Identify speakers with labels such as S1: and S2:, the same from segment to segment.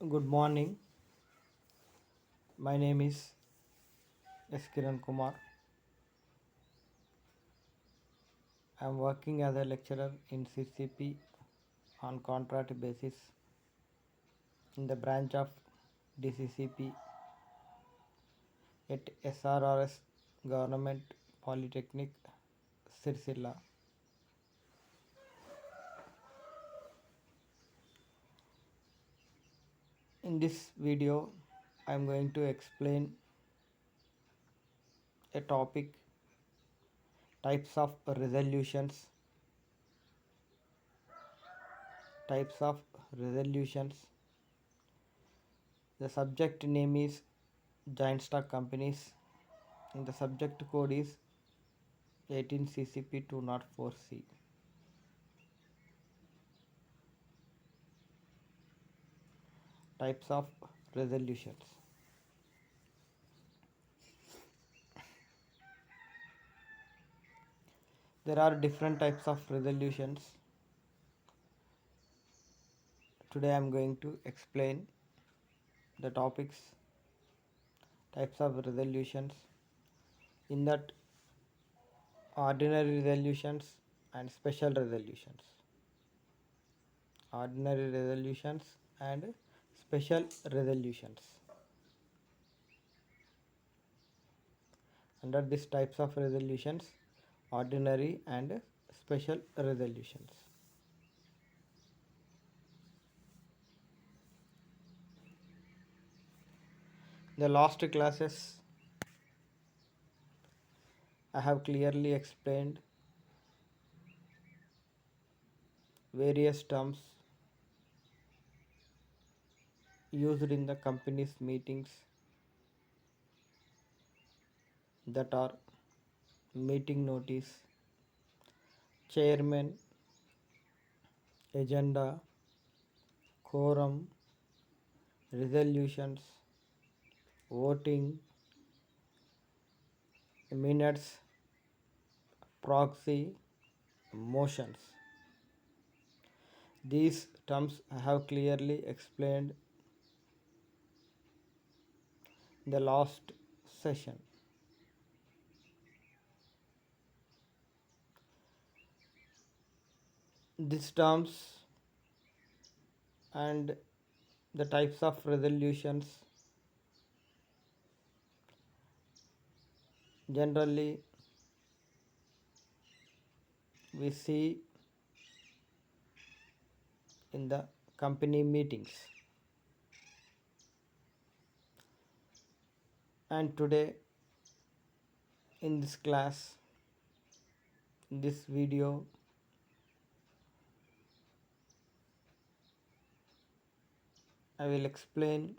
S1: Good morning. My name is S. Kiran Kumar. I am working as a lecturer in CCP on contract basis in the branch of DCCP at SRRS Government Polytechnic, Sirsilla. In this video, I am going to explain a topic types of resolutions. Types of resolutions. The subject name is Joint Stock Companies and the subject code is 18 CCP 204C. Types of resolutions. There are different types of resolutions. Today I am going to explain the topics types of resolutions. In that, ordinary resolutions and special resolutions. Ordinary resolutions and special resolutions. Under these types of resolutions, ordinary and special resolutions. The last classes I have clearly explained various terms used in the company's meetings, that are meeting notice, chairman, agenda, quorum, resolutions, voting, minutes, proxy, motions. These terms I have clearly explained in the last session. These terms and the types of resolutions generally we see in the company meetings. And today in this class, in this video, I will explain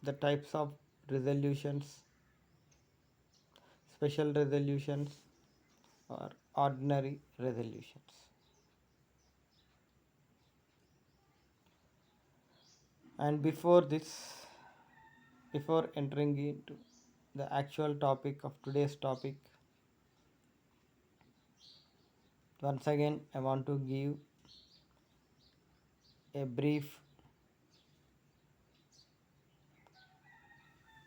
S1: the types of resolutions, special resolutions or ordinary resolutions. And before entering into the actual topic of today's topic, once again I want to give a brief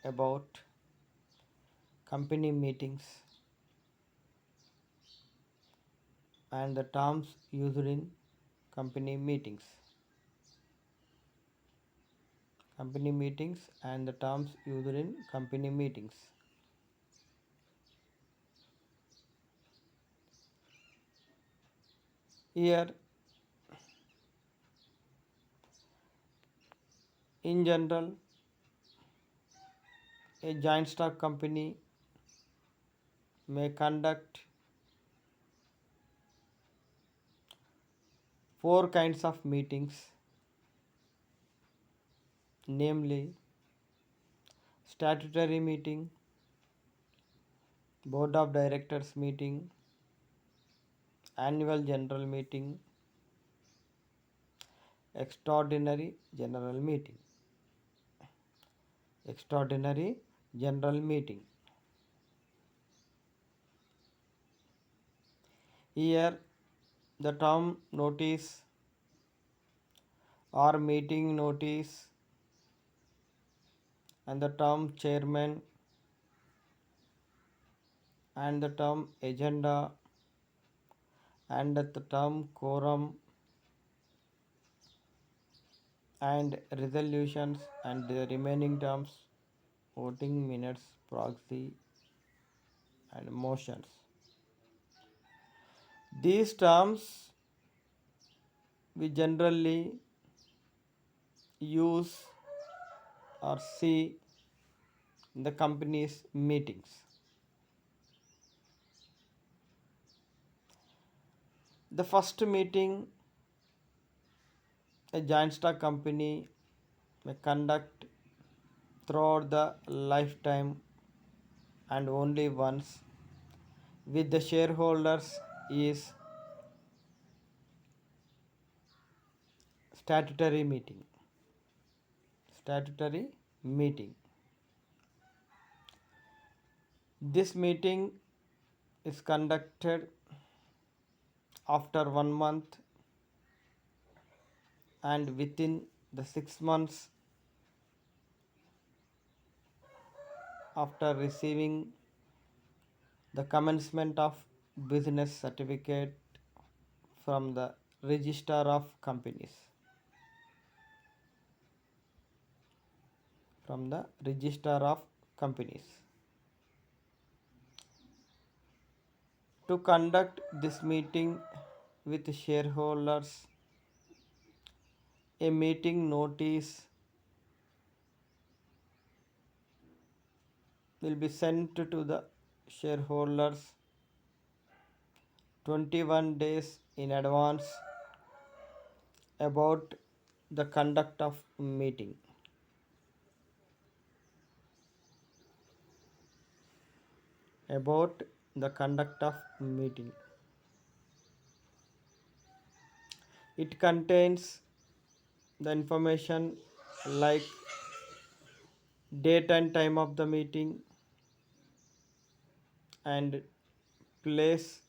S1: about company meetings and the terms used in company meetings. Company meetings and the terms used in company meetings. Here, in general, a joint stock company may conduct four kinds of meetings, namely statutory meeting, board of directors meeting, annual general meeting, extraordinary general meeting. Extraordinary general meeting. Here the term notice or meeting notice, and the term chairman, and the term agenda, and the term quorum, and resolutions, and the remaining terms voting minutes, proxy, and motions. These terms we generally use or see in the company's meetings. The first meeting a joint stock company may conduct throughout the lifetime and only once with the shareholders is statutory meeting. Statutory meeting. This meeting is conducted after 1 month and within the 6 months after receiving the commencement of business certificate from the registrar of companies. From the registrar of companies. To conduct this meeting with shareholders, a meeting notice will be sent to the shareholders 21 days in advance about the conduct of meeting. About the conduct of meeting. It contains the information like date and time of the meeting and place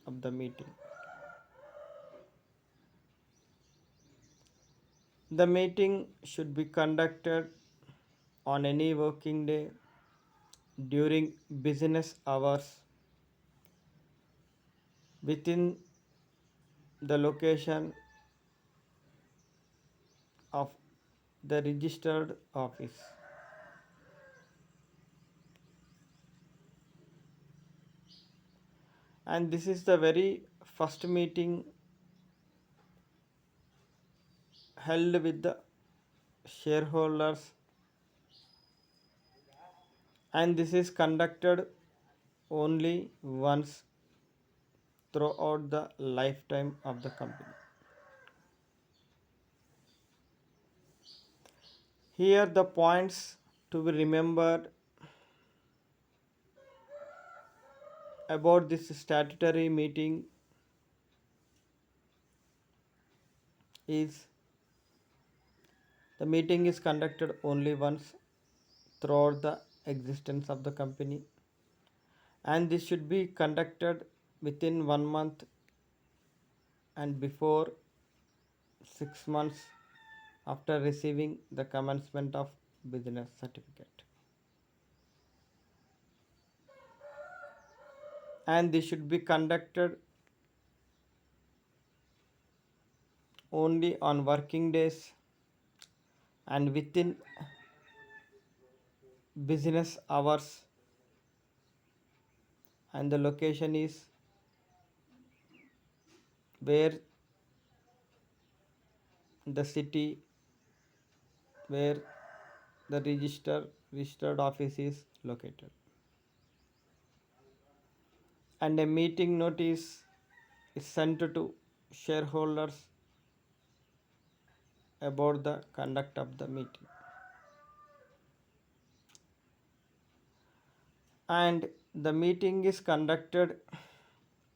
S1: of the meeting. The meeting should be conducted on any working day during business hours within the location of the registered office. And this is the very first meeting held with the shareholders, and this is conducted only once throughout the lifetime of the company. Here the points to be remembered about this statutory meeting is the meeting is conducted only once throughout the existence of the company, and this should be conducted within 1 month and before 6 months after receiving the commencement of business certificate. And this should be conducted only on working days and within business hours, and the location is where the city where the registered office is located. And a meeting notice is sent to shareholders about the conduct of the meeting. And the meeting is conducted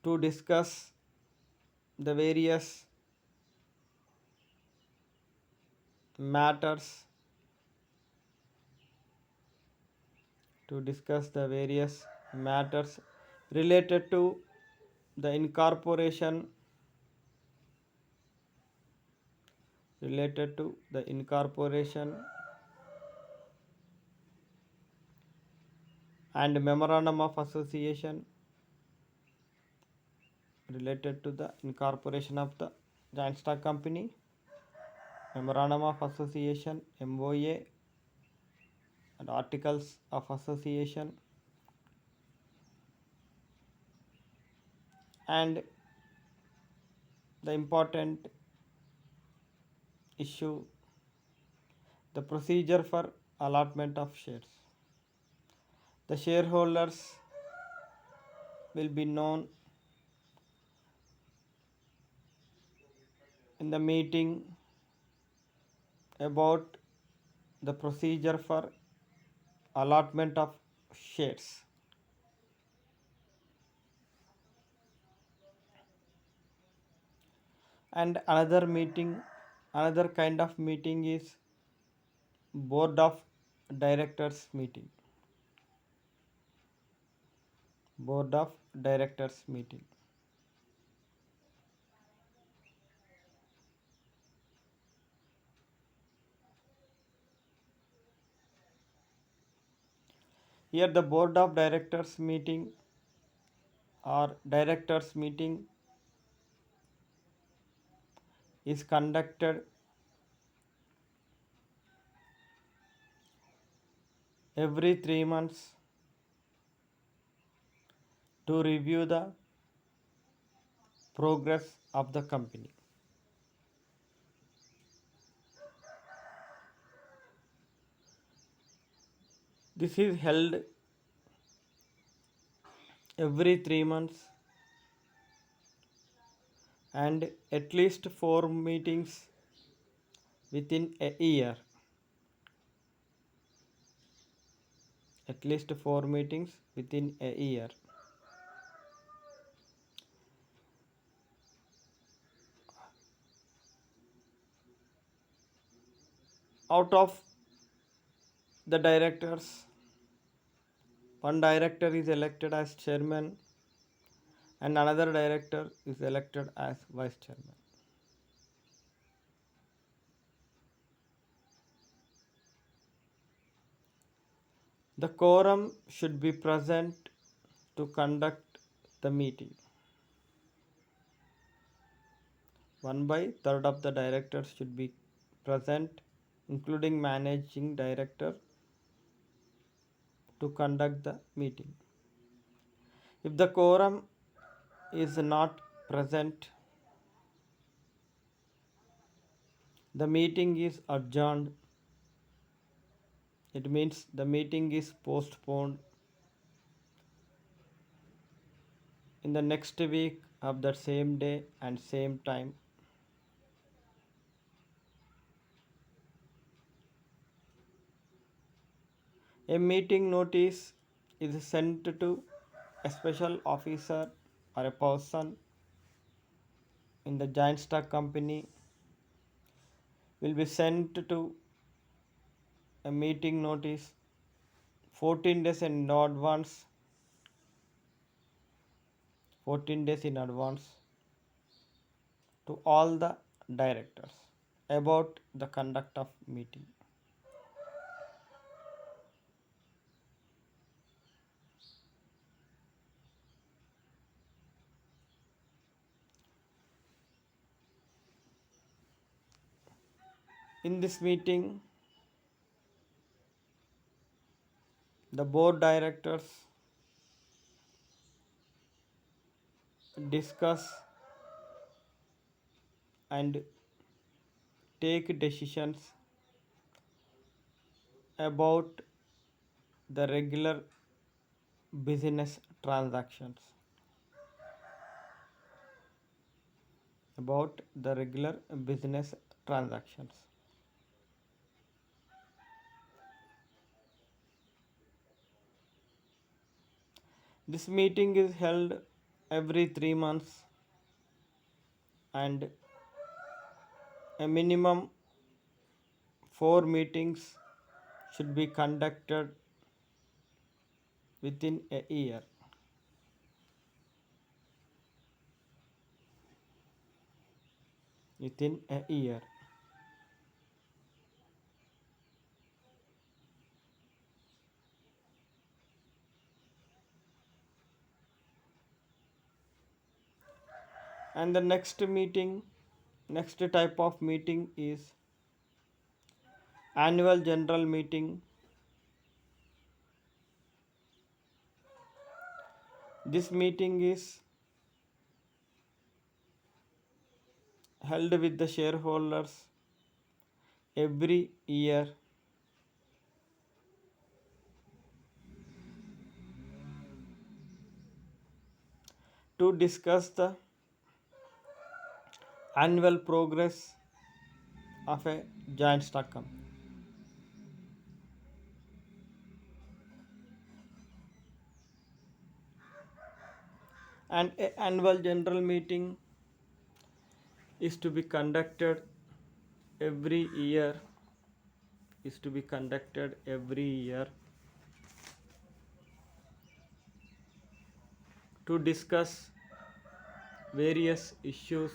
S1: to discuss the various matters related to the incorporation related to the incorporation and memorandum of association related to the incorporation of the joint stock company, memorandum of association MOA, and articles of association, and the important issue, the procedure for allotment of shares. The shareholders will be known in the meeting about the procedure for allotment of shares. And another kind of meeting is board of directors meeting. Board of directors meeting. Here the board of directors meeting or directors meeting is conducted every 3 months to review the progress of the company. This is held every 3 months and at least 4 meetings within a year. At least 4 meetings within a year. Out of the directors, one director is elected as chairman and another director is elected as vice chairman. The quorum should be present to conduct the meeting. 1/3 of the directors should be present, including managing director, to conduct the meeting. If the quorum is not present, the meeting is adjourned. It means the meeting is postponed in the next week of the same day and same time. A meeting notice is sent to a special officer or a person in the joint stock company will be sent to a meeting notice 14 days in advance 14 days in advance to all the directors about the conduct of meeting. In this meeting, the board directors discuss and take decisions about the regular business transactions. About the regular business transactions. This meeting is held every 3 months and a minimum 4 meetings should be conducted within a year. Within a year. And the next type of meeting is annual general meeting. This meeting is held with the shareholders every year to discuss the annual progress of a giant stock company. And an annual general meeting is to be conducted every year is to be conducted every year to discuss various issues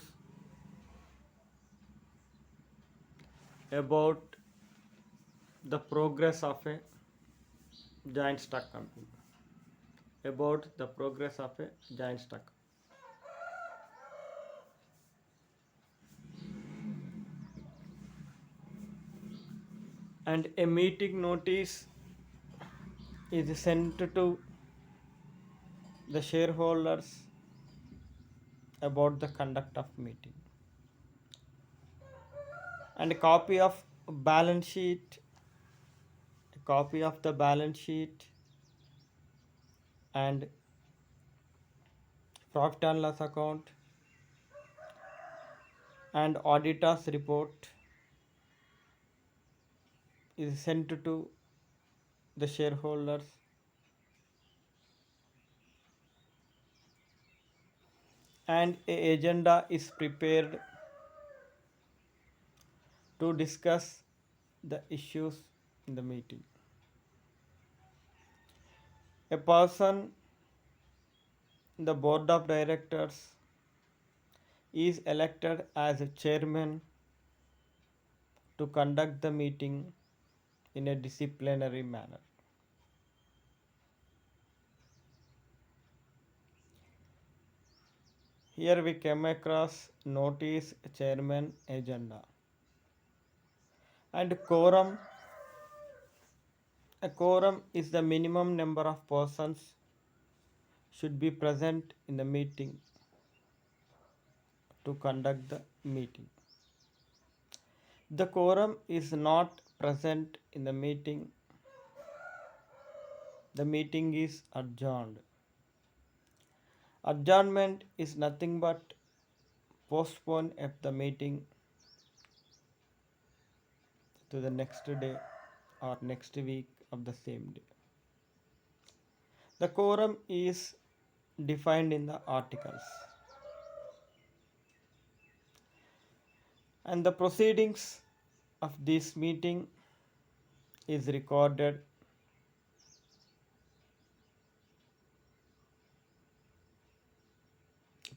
S1: about the progress of a giant stock company, about the progress of a giant stock. And a meeting notice is sent to the shareholders about the conduct of meeting. And a copy of the balance sheet and profit and loss account and auditor's report is sent to the shareholders. And a agenda is prepared to discuss the issues in the meeting. A person in the board of directors is elected as a chairman to conduct the meeting in a disciplinary manner. Here we came across notice, chairman, agenda. And a quorum is the minimum number of persons should be present in the meeting to conduct the meeting. The quorum is not present in the meeting is adjourned. Adjournment is nothing but postpone of the meeting to the next day or next week of the same day. The quorum is defined in the articles. And the proceedings of this meeting is recorded.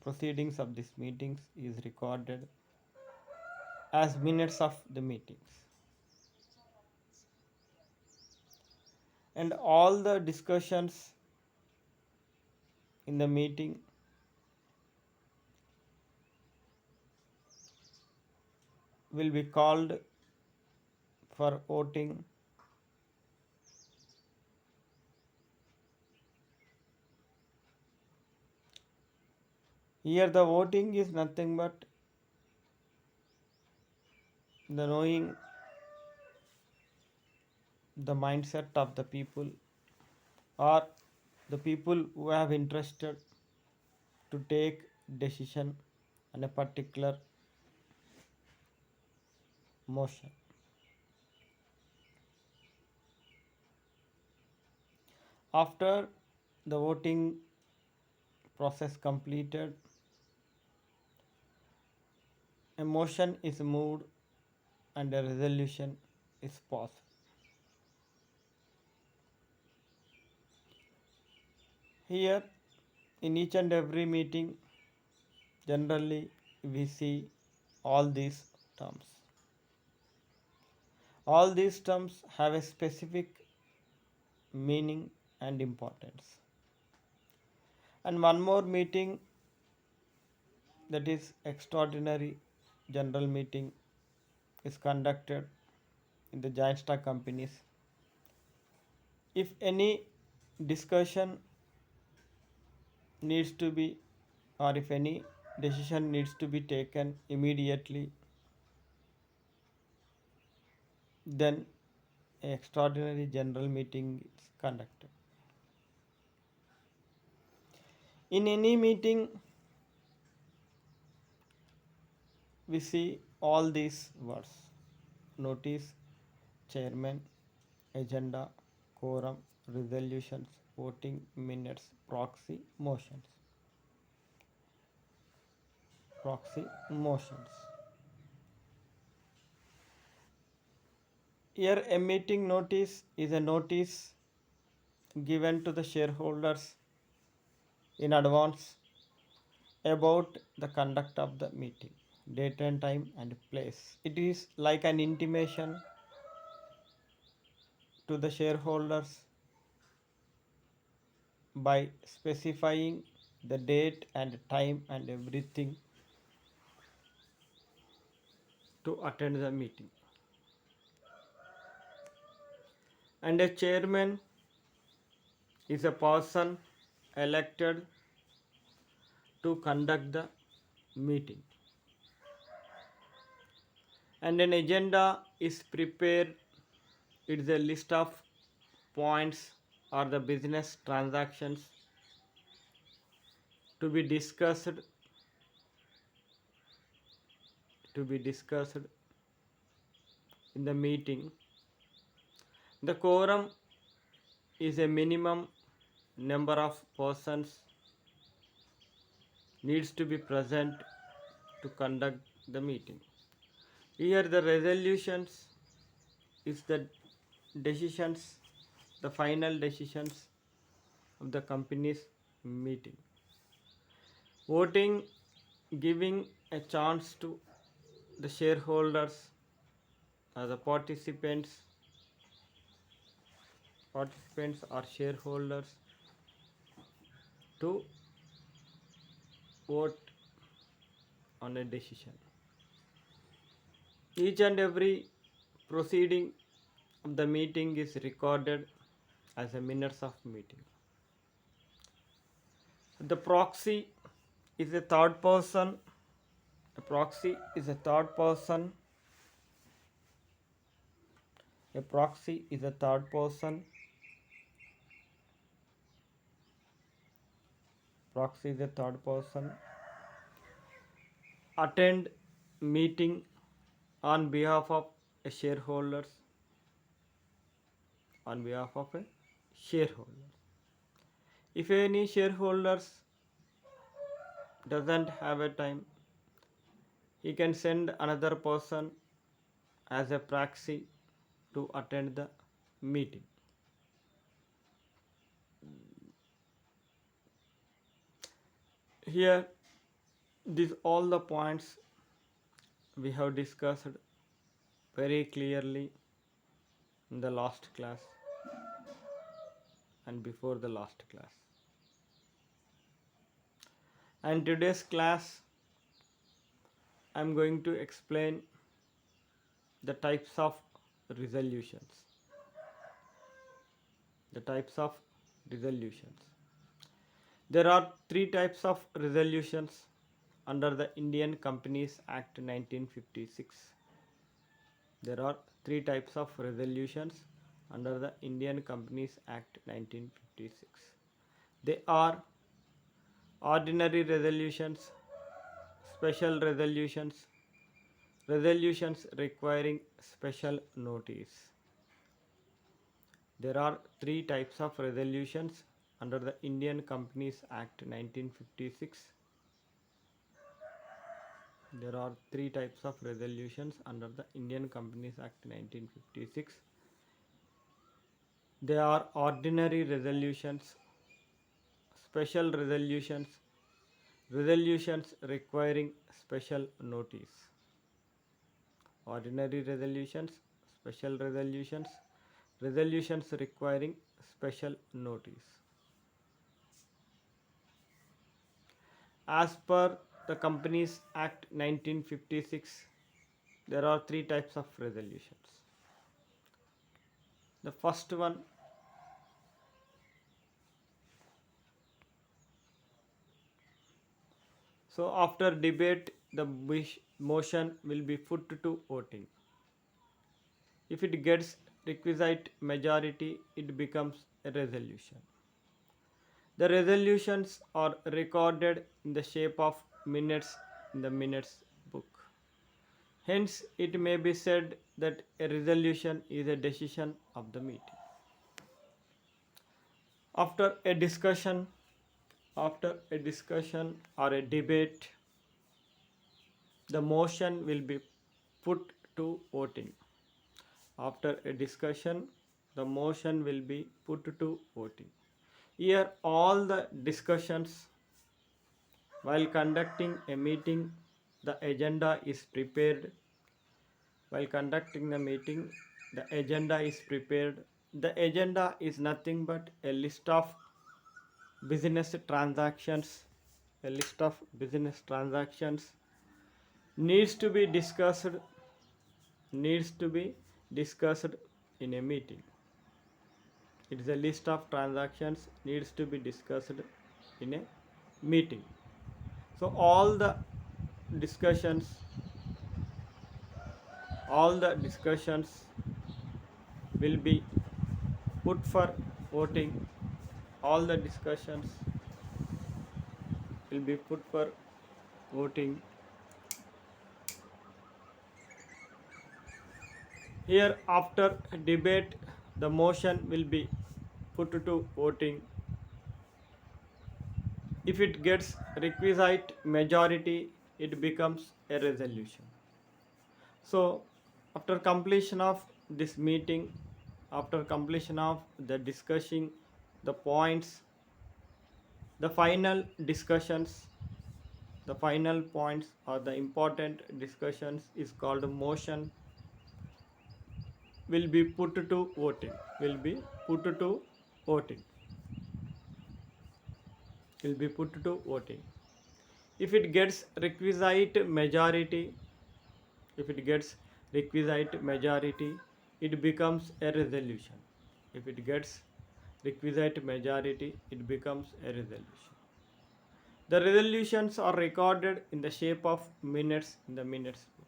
S1: Proceedings of these meetings is recorded as minutes of the meetings. And all the discussions in the meeting will be called for voting. Here the voting is nothing but the knowing the mindset of the people or the people who have interested to take decision on a particular motion. After the voting process completed, a motion is moved and a resolution is passed. Here, in each and every meeting, generally we see all these terms. All these terms have a specific meaning and importance. And one more meeting that is extraordinary general meeting is conducted in the joint stock companies. If any discussion needs to be, or if any decision needs to be taken immediately, then an extraordinary general meeting is conducted. In any meeting, we see all these words: notice, chairman, agenda, quorum, resolutions, voting, minutes, proxy, motions. Proxy motions. Here, a meeting notice is a notice given to the shareholders in advance about the conduct of the meeting, date and time and place. It is like an intimation to the shareholders by specifying the date and time and everything to attend the meeting. And a chairman is a person elected to conduct the meeting. And an agenda is prepared. It's a list of points or the business transactions to be discussed in the meeting. The quorum is a minimum number of persons needs to be present to conduct the meeting. Here the resolutions is the decisions, the final decisions of the company's meeting. Voting, giving a chance to the shareholders or the participants or shareholders to vote on a decision. Each and every proceeding of the meeting is recorded as a minutes of meeting. The proxy is a third person. A proxy is a third person. A proxy is a third person. Proxy is a third person. Attend meeting on behalf of a shareholders. On behalf of a shareholder. If any shareholders doesn't have a time, he can send another person as a proxy to attend the meeting. Here, these all the points we have discussed very clearly in the last class and before the last class. And today's class, I am going to explain the types of resolutions. The types of resolutions. There are three types of resolutions under the Indian Companies Act 1956. There are three types of resolutions under the Indian Companies Act 1956. They are ordinary resolutions, special resolutions, resolutions requiring special notice. There are three types of resolutions under the Indian Companies Act 1956. There are three types of resolutions under the Indian Companies Act 1956. They are ordinary resolutions, special resolutions, resolutions requiring special notice. Ordinary resolutions, special resolutions, resolutions requiring special notice. As per the Companies Act 1956, there are three types of resolutions. The first one, so after debate, the motion will be put to voting. If it gets requisite majority, it becomes a resolution. The resolutions are recorded in the shape of minutes in the minutes book. Hence, it may be said that a resolution is a decision of the meeting. After a discussion, or a debate, the motion will be put to voting. After a discussion, the motion will be put to voting. Here, all the discussions while conducting a meeting, the agenda is prepared. While conducting the meeting, the agenda is prepared. The agenda is nothing but a list of business transactions. A list of business transactions needs to be discussed in a meeting. It is a list of transactions needs to be discussed in a meeting. So discussions all the discussions will be put for voting. All the discussions will be put for voting. Here, after debate, the motion will be put to voting. If it gets requisite majority, it becomes a resolution. So, after completion of this meeting, after completion of the discussing the points, the final discussions, the final points or the important discussions is called motion, will be put to voting. Will be put to voting. Will be put to voting. If it gets requisite majority, if it gets requisite majority, it becomes a resolution. If it gets requisite majority, it becomes a resolution. The resolutions are recorded in the shape of minutes in the minutes book.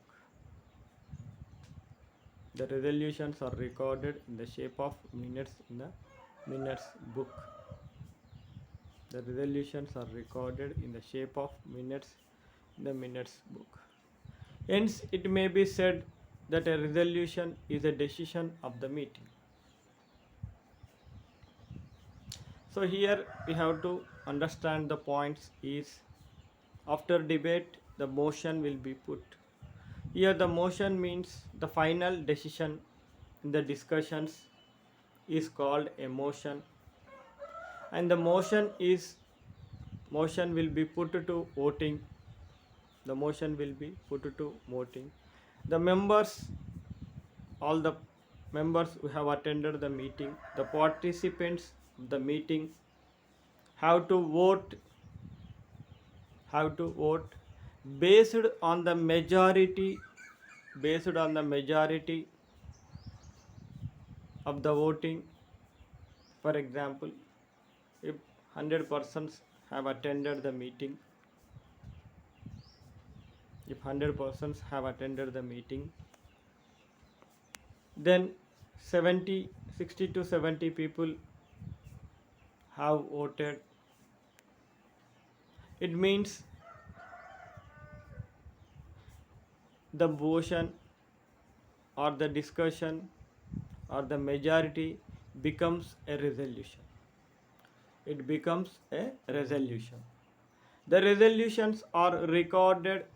S1: The resolutions are recorded in the shape of minutes in the minutes book. The resolutions are recorded in the shape of minutes in the minutes book. Hence, it may be said that a resolution is a decision of the meeting. So here we have to understand the points is after debate the motion will be put. Here the motion means the final decision in the discussions is called a motion, and the motion will be put to voting. The motion will be put to voting. The members, all the members who have attended the meeting, the participants of the meeting have to vote based on the majority of the voting. For example, if 100 persons have attended the meeting, then 60 to 70 people have voted. It means the motion or the discussion or the majority becomes a resolution. It becomes a resolution. The resolutions are recorded.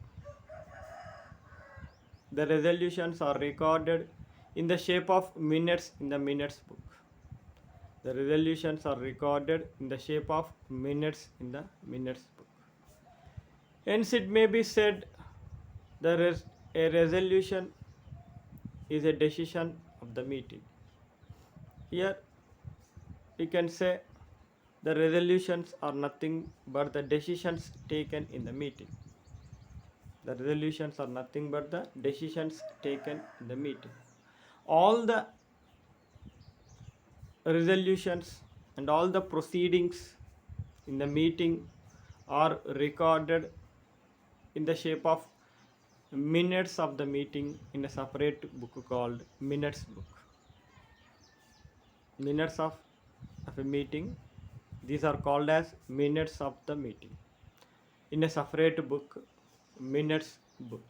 S1: The resolutions are recorded in the shape of minutes in the minutes book. The resolutions are recorded in the shape of minutes in the minutes book. Hence, it may be said that a resolution is a decision of the meeting. Here, we can say the resolutions are nothing but the decisions taken in the meeting. The resolutions are nothing but the decisions taken in the meeting. All the resolutions and all the proceedings in the meeting are recorded in the shape of minutes of the meeting in a separate book called minutes book. Minutes of a meeting, these are called as minutes of the meeting in a separate book, minutes book.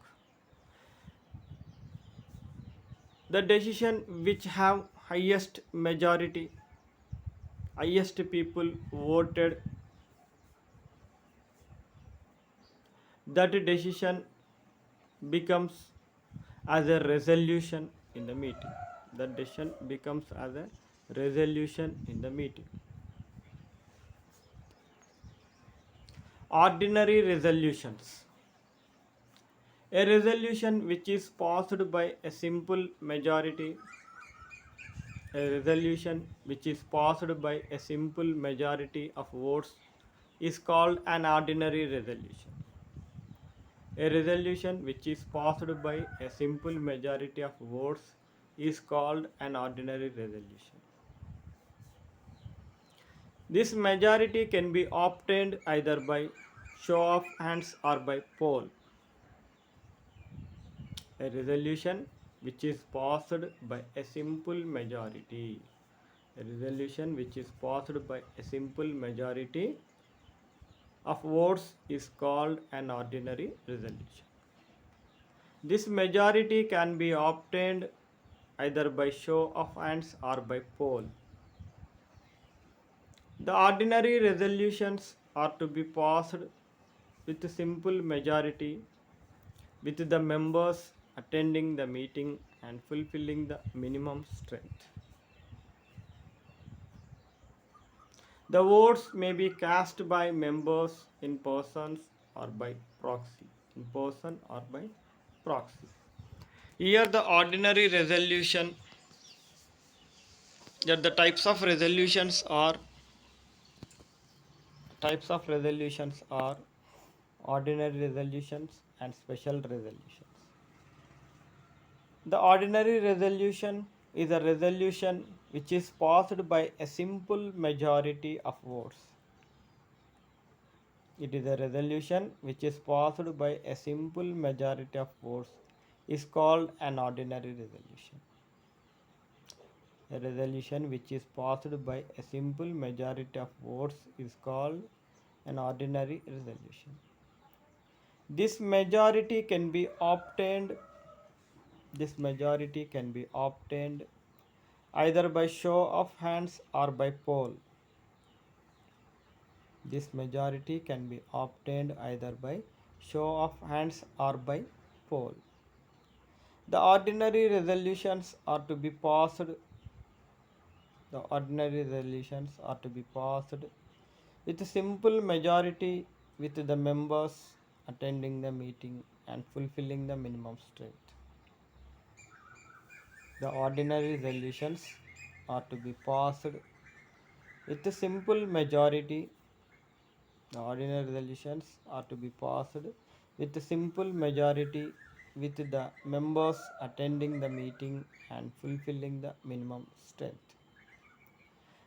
S1: The decision which have highest majority, highest people voted, that decision becomes as a resolution in the meeting. That decision becomes as a resolution in the meeting. Ordinary resolutions. A resolution which is passed by a simple majority. A resolution which is passed by a simple majority of votes is called an ordinary resolution. A resolution which is passed by a simple majority of votes is called an ordinary resolution. This majority can be obtained either by show of hands or by poll. A resolution which is passed by a simple majority. A resolution which is passed by a simple majority of votes is called an ordinary resolution. This majority can be obtained either by show of hands or by poll. The ordinary resolutions are to be passed with a simple majority, with the members attending the meeting and fulfilling the minimum strength. The votes may be cast by members in persons or by proxy. In person or by proxy. Here the ordinary resolution, that the types of resolutions are ordinary resolutions and special resolutions. The ordinary resolution is a resolution which is passed by a simple majority of votes. It is a resolution which is passed by a simple majority of votes is called an ordinary resolution. A resolution which is passed by a simple majority of votes is called an ordinary resolution. This majority can be obtained either by show of hands or by poll. This majority can be obtained either by show of hands or by poll. The ordinary resolutions are to be passed. With a simple majority, with the members attending the meeting and fulfilling the minimum strength. The ordinary resolutions are to be passed with a simple majority. The ordinary resolutions are to be passed with a simple majority, with the members attending the meeting and fulfilling the minimum strength.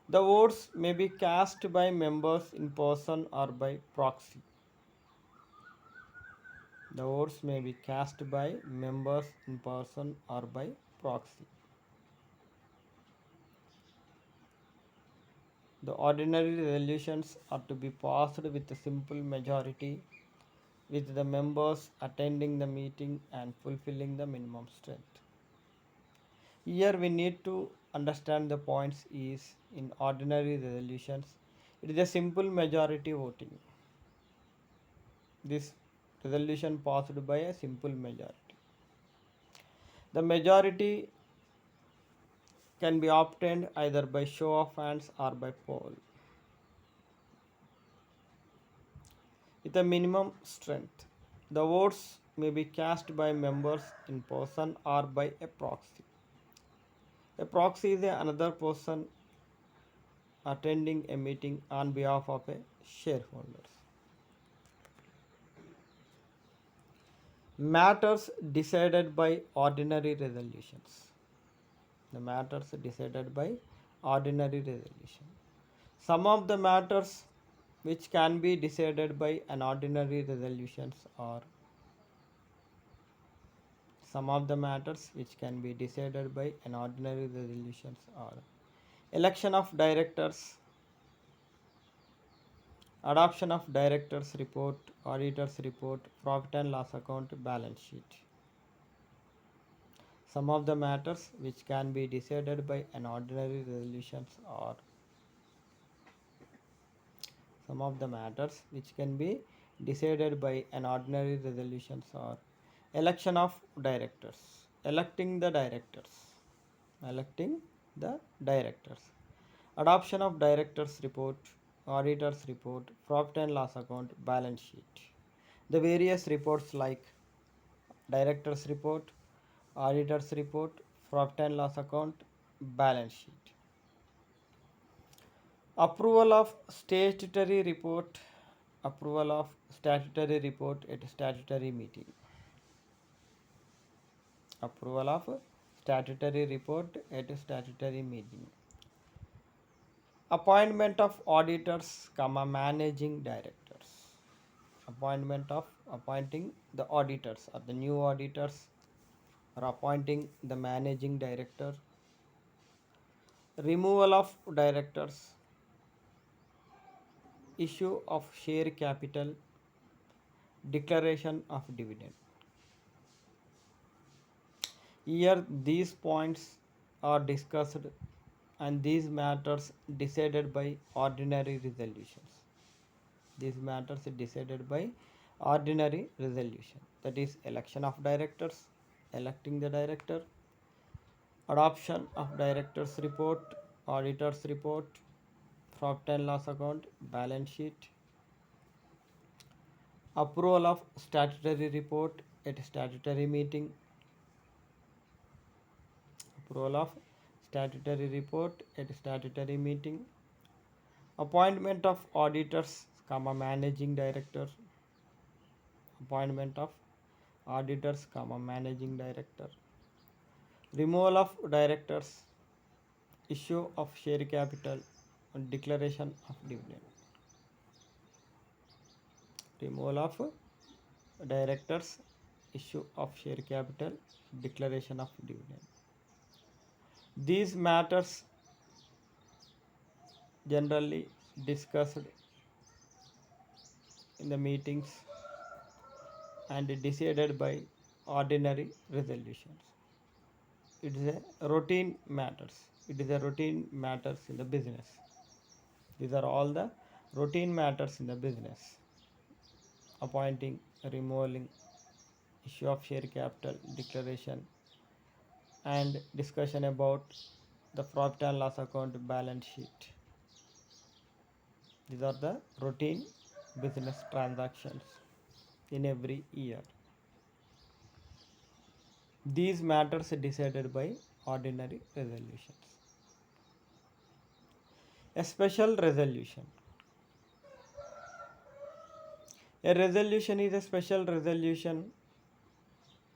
S1: The votes may be cast by members in person or by proxy. The votes may be cast by members in person or by proxy. The ordinary resolutions are to be passed with a simple majority, with the members attending the meeting and fulfilling the minimum strength. Here we need to understand the points is in ordinary resolutions. It is a simple majority voting. This resolution passed by a simple majority. The majority can be obtained either by show of hands or by poll. With a minimum strength, the votes may be cast by members in person or by a proxy. A proxy is another person attending a meeting on behalf of a shareholders. Matters decided by ordinary resolutions. The matters decided by ordinary resolution. Some of the matters which can be decided by an ordinary resolutions are some of the matters which can be decided by an ordinary resolutions are election of directors, adoption of directors report, auditors report, profit and loss account, balance sheet. Some of the matters which can be decided by an ordinary resolutions are some of the matters which can be decided by an ordinary resolutions are election of directors, electing the directors, electing the directors, adoption of directors report, auditors report, profit and loss account, balance sheet. The various reports like directors report, auditors report, profit and loss account, balance sheet. Approval of statutory report, approval of statutory report at statutory meeting. Approval of statutory report at statutory meeting. Appointment of auditors, comma, managing directors. Appointing the auditors or the new auditors or appointing the managing director. Removal of directors. Issue of share capital. Declaration of dividend. Here these points are discussed and these matters decided by ordinary resolutions. These matters are decided by ordinary resolution. That is election of directors, electing the director, adoption of directors report, auditors report, profit and loss account, balance sheet, approval of statutory report at statutory meeting, approval of statutory report at statutory meeting, appointment of auditors, comma, managing director, appointment of auditors, comma, managing director, removal of directors, issue of share capital, and declaration of dividend. Removal of directors, issue of share capital, declaration of dividend. These matters generally discussed in the meetings and decided by ordinary resolutions. It is a routine matters. It is a routine matters in the business. These are all the routine matters in the business. Appointing, removing, issue of share capital, declaration, and discussion about the profit and loss account, balance sheet. These are the routine business transactions in every year. These matters are decided by ordinary resolutions. A special resolution. A resolution is a special resolution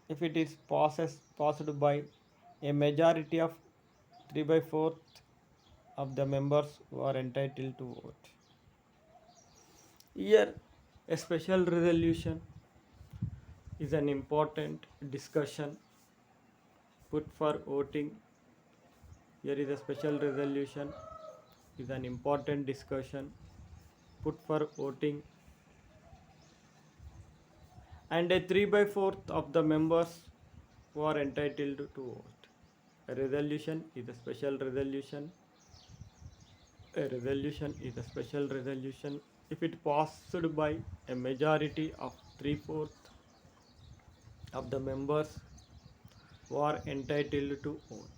S1: if it is passed by a majority of 3 by 4th of the members who are entitled to vote. Here, a special resolution is an important discussion put for voting. Here is a special resolution is an important discussion put for voting, and a 3 by 4th of the members who are entitled to vote. A resolution is a special resolution. A resolution is a special resolution if it passed by a majority of 3/4 of the members who are entitled to vote.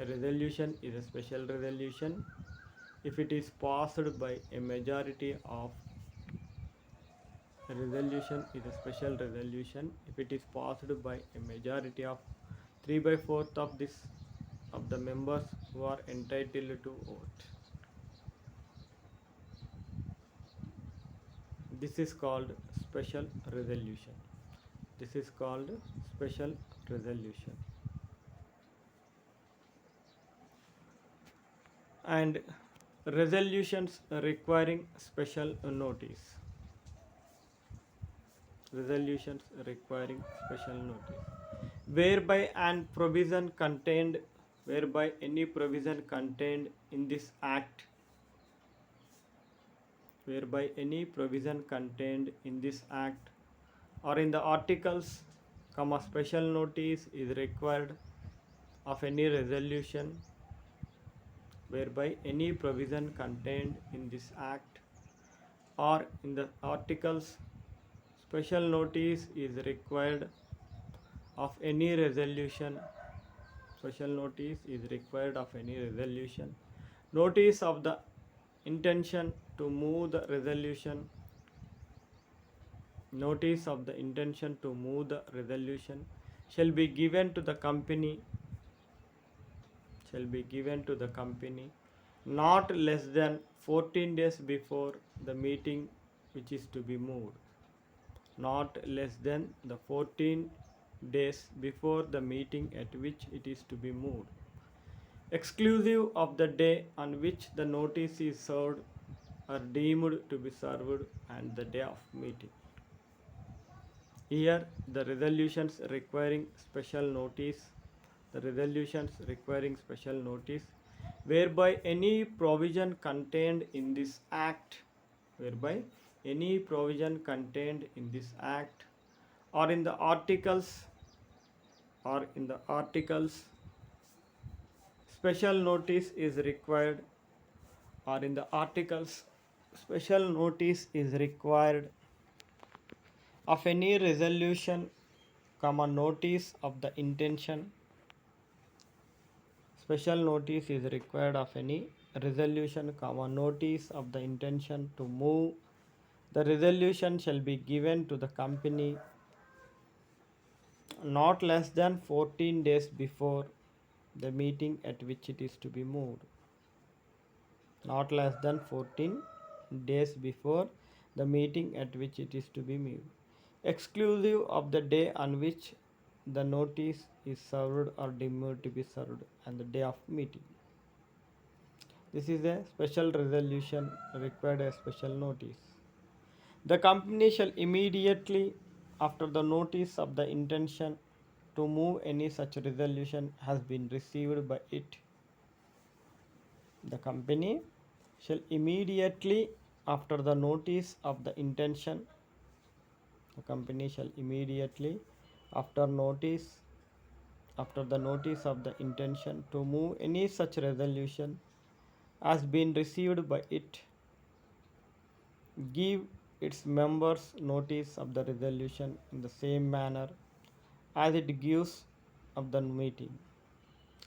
S1: A resolution is a special resolution if it is passed by a majority of a resolution is a special resolution if it is passed by a majority of 3 by 4th of this of the members who are entitled to vote. This is called special resolution. This is called special resolution. And resolutions requiring special notice. Resolutions requiring special notice. Whereby an provision contained, whereby any provision contained in this act, whereby any provision contained in this act or in the articles, comma, special notice is required of any resolution, whereby any provision contained in this act or in the articles, special notice is required of any resolution. Special notice is required of any resolution. Notice of the intention to move the resolution. Notice of the intention to move the resolution shall be given to the company, shall be given to the company not less than 14 days before the meeting which is to be moved. Not less than the 14 days before the meeting at which it is to be moved, exclusive of the day on which the notice is served or deemed to be served and the day of meeting. Here the resolutions requiring special notice, the resolutions requiring special notice, whereby any provision contained in this act, whereby any provision contained in this act or in the articles, or in the articles, special notice is required, or in the articles, special notice is required of any resolution, comma, notice of the intention. Special notice is required of any resolution, comma, notice of the intention to move. The resolution shall be given to the company not less than 14 days before the meeting at which it is to be moved. Not less than 14 days before the meeting at which it is to be moved, exclusive of the day on which the notice is served or deemed to be served and the day of meeting. This is a special resolution required a special notice. The company shall immediately after the notice of the intention to move any such resolution has been received by it. The company shall immediately after the notice of the intention, the company shall immediately after the notice of the intention to move any such resolution has been received by it, give its members notice of the resolution in the same manner as it gives of the meeting,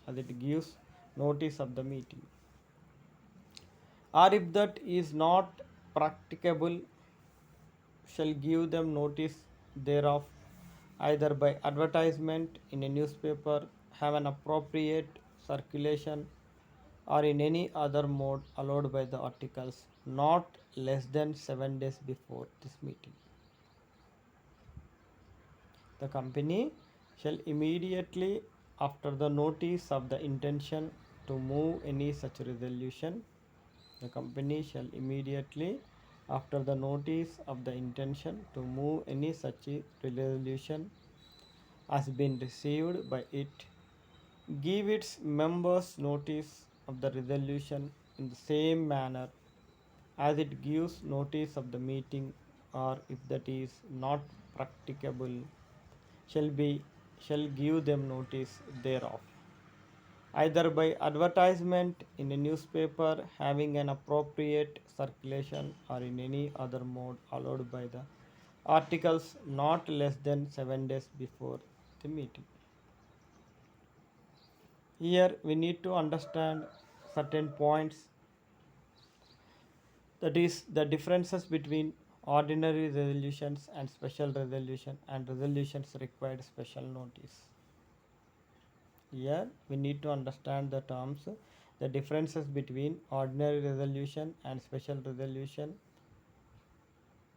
S1: as it gives notice of the meeting. Or if that is not practicable, shall give them notice thereof either by advertisement in a newspaper, have an appropriate circulation, or in any other mode allowed by the articles, not less than 7 days before this meeting. The company shall immediately after the notice of the intention to move any such resolution, the company shall immediately after the notice of the intention to move any such resolution has been received by it, give its members notice of the resolution in the same manner as it gives notice of the meeting, or if that is not practicable, shall give them notice thereof either by advertisement in a newspaper having an appropriate circulation, or in any other mode allowed by the articles, not less than 7 days before the meeting. Here we need to understand certain points, that is the differences between ordinary resolutions and special resolution and resolutions required special notice. Here we need to understand the terms, the differences between ordinary resolution and special resolution,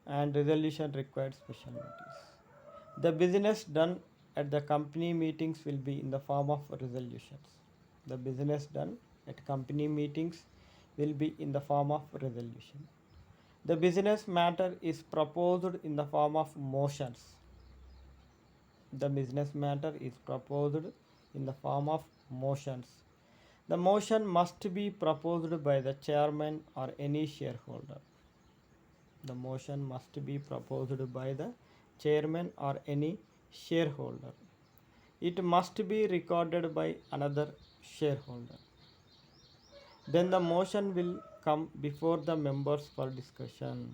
S1: and resolution required special notice. The business done at the company meetings will be in the form of resolutions. The business done at company meetings will be in the form of resolution. The business matter is proposed in the form of motions. The business matter is proposed in the form of motions. The motion must be proposed by the chairman or any shareholder. The motion must be proposed by the chairman or any shareholder. It must be recorded by another shareholder. Then the motion will come before the members for discussion.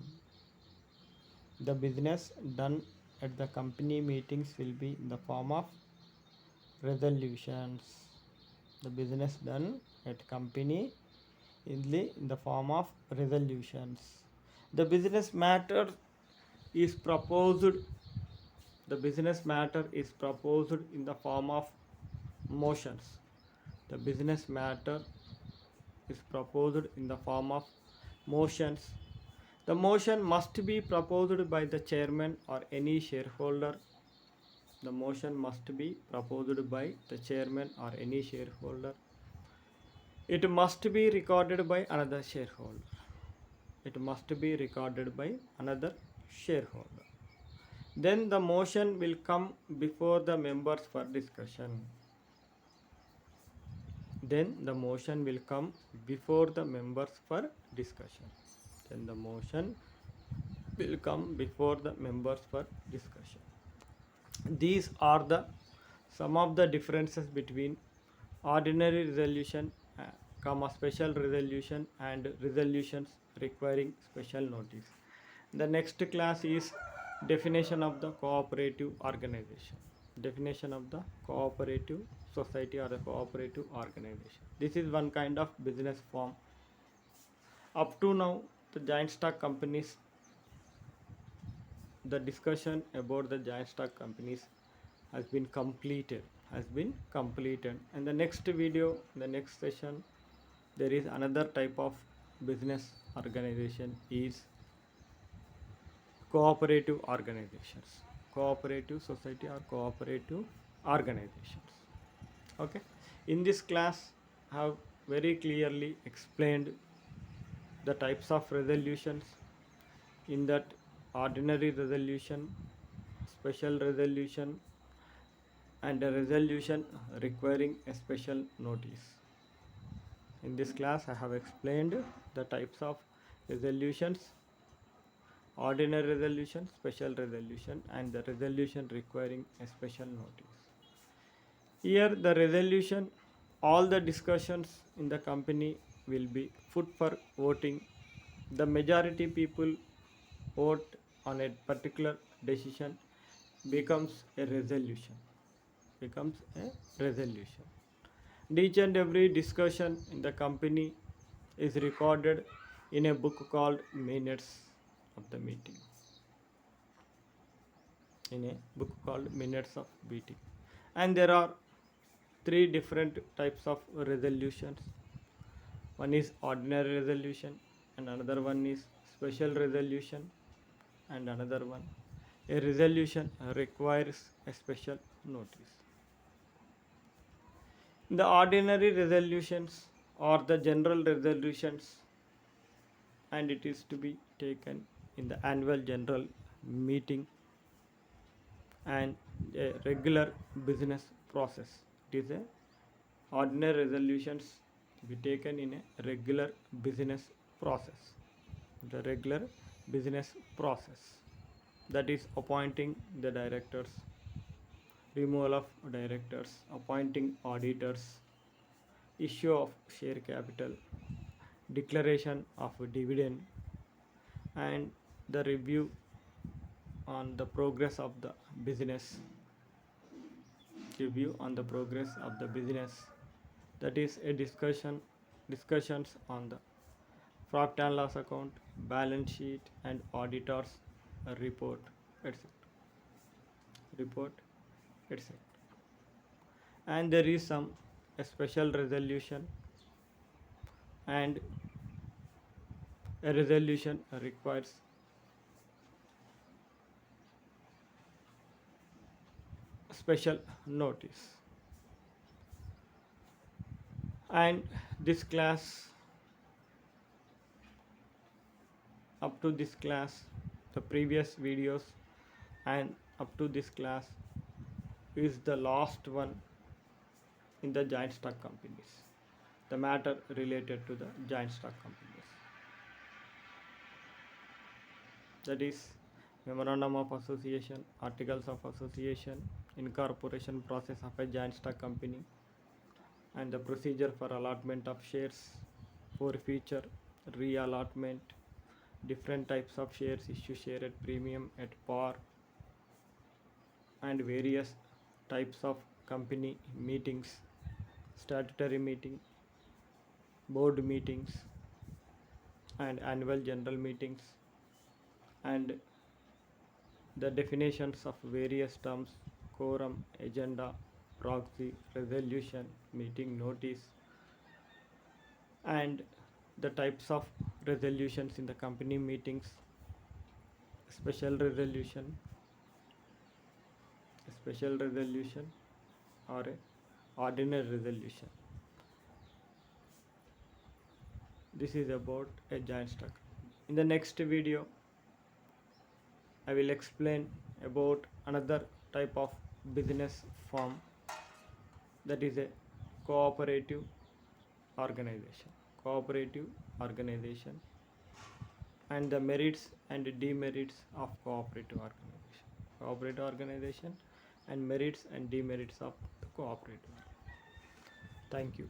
S1: The business done at the company meetings will be in the form of resolutions. The business done at company in the form of resolutions. The business matter is proposed. The business matter is proposed in the form of motions. The business matter is proposed in the form of motions. The motion must be proposed by the chairman or any shareholder. The motion must be proposed by the chairman or any shareholder. It must be recorded by another shareholder. It must be recorded by another shareholder. Then the motion will come before the members for discussion. Then the motion will come before the members for discussion. Then the motion will come before the members for discussion. These are the some of the differences between ordinary resolution, special resolution and resolutions requiring special notice. The next class is definition of the cooperative organization. Definition of the cooperative society or the cooperative organization. This is one kind of business form. Up to now, the joint stock companies, the discussion about the joint stock companies has been completed. And the next video, the next session, there is another type of business organization is cooperative organizations, cooperative society or cooperative organizations. Okay, in this class I have very clearly explained the types of resolutions, in that ordinary resolution, special resolution and a resolution requiring a special notice. In this class I have explained the types of resolutions, ordinary resolution, special resolution and the resolution requiring a special notice. Here the resolution, all the discussions in the company will be put for voting. The majority people vote on a particular decision becomes a resolution. Becomes a resolution. And each and every discussion in the company is recorded in a book called minutes of the meeting. In a book called minutes of meeting. And there are three different types of resolutions. One is ordinary resolution and another one is special resolution and another one a resolution requires a special notice. The ordinary resolutions are the general resolutions and it is to be taken in the annual general meeting and a regular business process. It is a ordinary resolutions to be taken in a regular business process. The regular business process, that is appointing the directors, removal of directors, appointing auditors, issue of share capital, declaration of a dividend and the review on the progress of the business. Review on the progress of the business, that is a discussions on the profit and loss account, balance sheet and auditors report, etc. And there is some a special resolution and a resolution requires special notice. And this class, up to this class, the previous videos and up to this class is the last one in the joint stock companies, the matter related to the joint stock companies, that is memorandum of association, articles of association, incorporation process of a joint stock company, and the procedure for allotment of shares, forfeiture, reallotment, different types of shares, issue share at premium, at par, and various types of company meetings, statutory meeting, board meetings, and annual general meetings, and the definitions of various terms: quorum, agenda, proxy, resolution, meeting notice, and the types of resolutions in the company meetings: special resolution, special resolution, or a ordinary resolution. This is about a giant stock. In the next video, I will explain about another type of business form, that is a cooperative organization. Cooperative organization, and the merits and demerits of cooperative organization. Cooperative organization and merits and demerits of the cooperative. Thank you.